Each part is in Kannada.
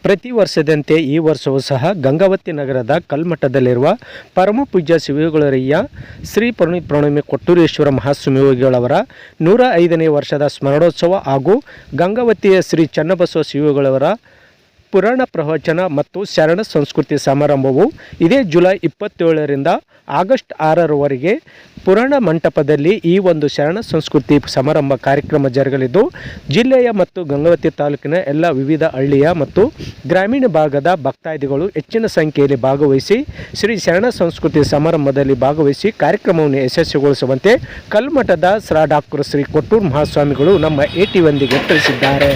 ಪ್ರತಿ ವರ್ಷದಂತೆ ಈ ವರ್ಷವೂ ಸಹ ಗಂಗಾವತಿ ನಗರದ ಕಲ್ಮಠದಲ್ಲಿರುವ ಪರಮಪೂಜ್ಯ ಶಿವಯೋಗಿಗಳರಯ್ಯ ಶ್ರೀ ಪ್ರಣಮಿ ಕೊಟ್ಟೂರೇಶ್ವರ ಮಹಾಸ್ವಾಮಿಗಳವರ 105ನೇ ವರ್ಷದ ಸ್ಮರಣೋತ್ಸವ ಹಾಗೂ ಗಂಗಾವತಿಯ ಶ್ರೀ ಚನ್ನಬಸವ ಶಿವಯೋಗಿಗಳವರ ಪುರಾಣ ಪ್ರವಚನ ಮತ್ತು ಶರಣ ಸಂಸ್ಕೃತಿ ಸಮಾರಂಭವು ಇದೇ ಜುಲೈ 27ರಿಂದ ಆಗಸ್ಟ್ 6ರವರೆಗೆ ಪುರಾಣ ಮಂಟಪದಲ್ಲಿ ಈ ಒಂದು ಶರಣ ಸಂಸ್ಕೃತಿ ಸಮಾರಂಭ ಕಾರ್ಯಕ್ರಮ ಜರುಗಲಿದ್ದು ಜಿಲ್ಲೆಯ ಮತ್ತು ಗಂಗಾವತಿ ತಾಲೂಕಿನ ಎಲ್ಲ ವಿವಿಧ ಹಳ್ಳಿಯ ಮತ್ತು ಗ್ರಾಮೀಣ ಭಾಗದ ಭಕ್ತಾದಿಗಳು ಹೆಚ್ಚಿನ ಸಂಖ್ಯೆಯಲ್ಲಿ ಭಾಗವಹಿಸಿ ಶ್ರೀ ಶರಣ ಸಂಸ್ಕೃತಿ ಸಮಾರಂಭದಲ್ಲಿ ಭಾಗವಹಿಸಿ ಕಾರ್ಯಕ್ರಮವನ್ನು ಯಶಸ್ವಿಗೊಳಿಸುವಂತೆ ಕಲ್ಮಠದ ಡಾಕ್ಟರ್ ಶ್ರೀ ಕೊಟ್ಟೂರು ಮಹಾಸ್ವಾಮಿಗಳು ನಮ್ಮ AT1 ತಿಳಿಸಿದ್ದಾರೆ.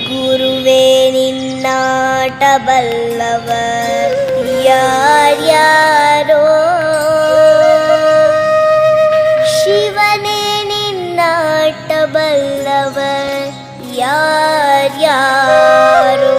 ಗುರುವೇ ನಿನ್ನಾಟ ಬಲ್ಲವರ್ ಯಾರ್ಯಾರೋ, ಶಿವನೇ ನಿನ್ನಾಟ ಬಲ್ಲವರ್ ಯಾರ್ಯಾರೋ.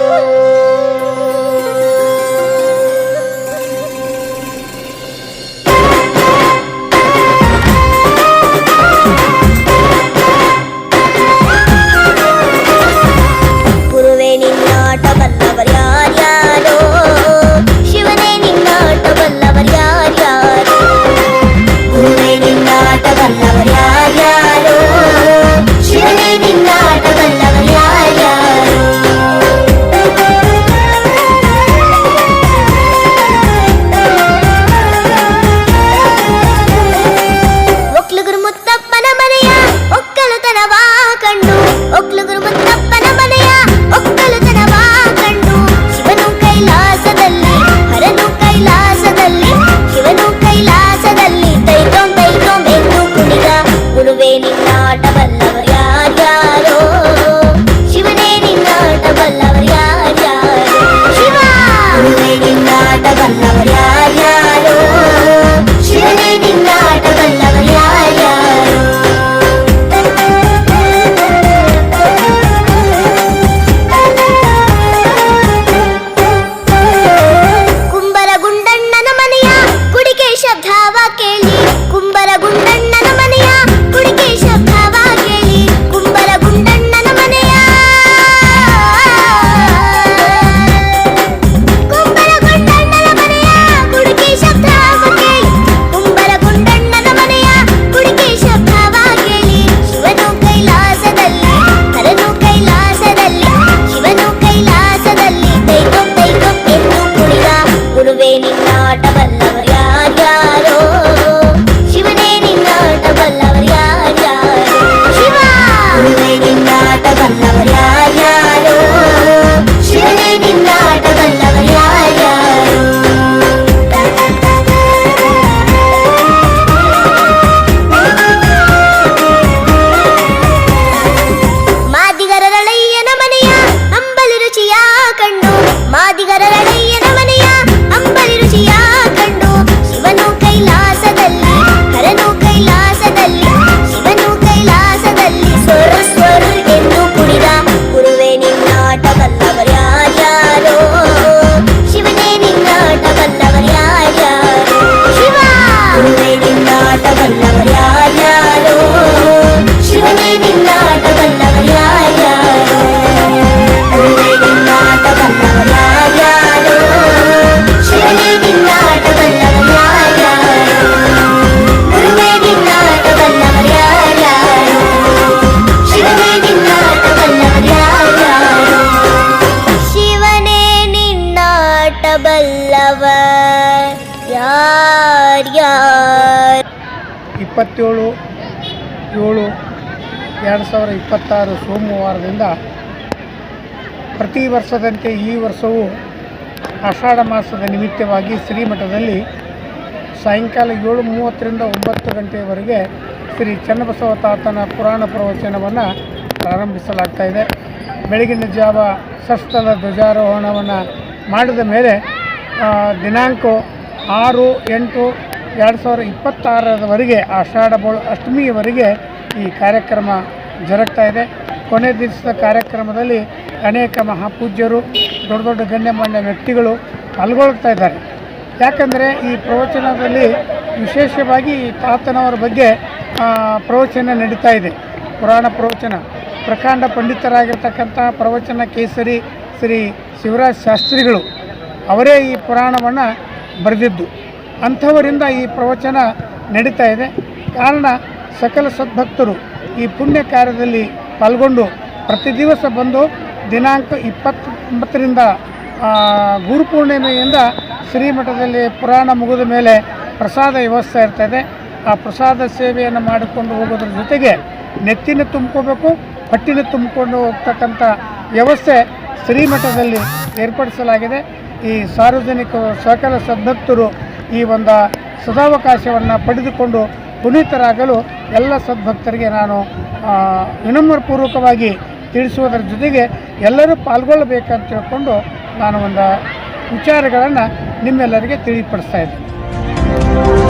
ಬಲ್ಲವರ್ ಯಾರ್ಯಾರು. 27/7/2026 ಸೋಮವಾರದಿಂದ ಪ್ರತಿ ವರ್ಷದಂತೆ ಈ ವರ್ಷವೂ ಆಷಾಢ ಮಾಸದ ನಿಮಿತ್ತವಾಗಿ ಶ್ರೀಮಠದಲ್ಲಿ ಸಾಯಂಕಾಲ 7:30ರಿಂದ 9 ಗಂಟೆಯವರೆಗೆ ಶ್ರೀ ಚನ್ನಬಸವ ತಾತನ ಪುರಾಣ ಪ್ರವಚನವನ್ನು ಪ್ರಾರಂಭಿಸಲಾಗ್ತಾಯಿದೆ. ಬೆಳಗಿನ ಜಾವ ಷಷ್ಠಲ ಧ್ವಜಾರೋಹಣವನ್ನು ಮಾಡಿದ ಮೇಲೆ ದಿನಾಂಕ 6/8/2026 ಆಷಾಢ ಅಷ್ಟಮಿಯವರೆಗೆ ಈ ಕಾರ್ಯಕ್ರಮ ಜರುಗ್ತಾಯಿದೆ. ಕೊನೆ ದಿವಸದ ಕಾರ್ಯಕ್ರಮದಲ್ಲಿ ಅನೇಕ ಮಹಾಪೂಜ್ಯರು, ದೊಡ್ಡ ದೊಡ್ಡ ಗಣ್ಯಮಾನ್ಯ ವ್ಯಕ್ತಿಗಳು ಪಾಲ್ಗೊಳ್ತಾ ಇದ್ದಾರೆ. ಯಾಕಂದರೆ ಈ ಪ್ರವಚನದಲ್ಲಿ ವಿಶೇಷವಾಗಿ ತಾತನವರ ಬಗ್ಗೆ ಪ್ರವಚನ ನಡೀತಾ ಇದೆ, ಪುರಾಣ ಪ್ರವಚನ. ಪ್ರಕಾಂಡ ಪಂಡಿತರಾಗಿರ್ತಕ್ಕಂಥ ಪ್ರವಚನ ಕೇಸರಿ ಶ್ರೀ ಶಿವರಾಜ ಶಾಸ್ತ್ರಿಗಳು ಅವರೇ ಈ ಪುರಾಣವನ್ನು ಬರೆದಿದ್ದು. ಅಂಥವರಿಂದ ಈ ಪ್ರವಚನ ನಡೀತಾ ಇದೆ. ಕಾರಣ ಸಕಲ ಸದ್ಭಕ್ತರು ಈ ಪುಣ್ಯ ಕಾರ್ಯದಲ್ಲಿ ಪಾಲ್ಗೊಂಡು ಪ್ರತಿ ದಿವಸ ಬಂದು ದಿನಾಂಕ 29ರಿಂದ ಗುರುಪೂರ್ಣಿಮೆಯಿಂದ ಶ್ರೀಮಠದಲ್ಲಿ ಪುರಾಣ ಮುಗಿದ ಮೇಲೆ ಪ್ರಸಾದ ವ್ಯವಸ್ಥೆ ಇರ್ತದೆ. ಆ ಪ್ರಸಾದ ಸೇವೆಯನ್ನು ಮಾಡಿಕೊಂಡು ಹೋಗೋದ್ರ ಜೊತೆಗೆ ನೆತ್ತಿನ ತುಂಬ್ಕೋಬೇಕು, ಹೊಟ್ಟಿನ ತುಂಬಿಕೊಂಡು ಹೋಗ್ತಕ್ಕಂಥ ವ್ಯವಸ್ಥೆ ಶ್ರೀಮಠದಲ್ಲಿ ಏರ್ಪಡಿಸಲಾಗಿದೆ. ಈ ಸಾರ್ವಜನಿಕರು ಸಕಲ ಸದ್ಭಕ್ತರು ಈ ಒಂದು ಸದಾವಕಾಶವನ್ನು ಪಡೆದುಕೊಂಡು ಪುನೀತರಾಗಲು ಎಲ್ಲ ಸದ್ಭಕ್ತರಿಗೆ ನಾನು ವಿನಮ್ರಪೂರ್ವಕವಾಗಿ ತಿಳಿಸುವುದರ ಜೊತೆಗೆ ಎಲ್ಲರೂ ಪಾಲ್ಗೊಳ್ಳಬೇಕಂತ ತಿಳ್ಕೊಂಡು ನಾನು ಒಂದು ವಿಚಾರಗಳನ್ನು ನಿಮ್ಮೆಲ್ಲರಿಗೆ ತಿಳಿಪಡಿಸ್ತಾ ಇದ್ದೀನಿ.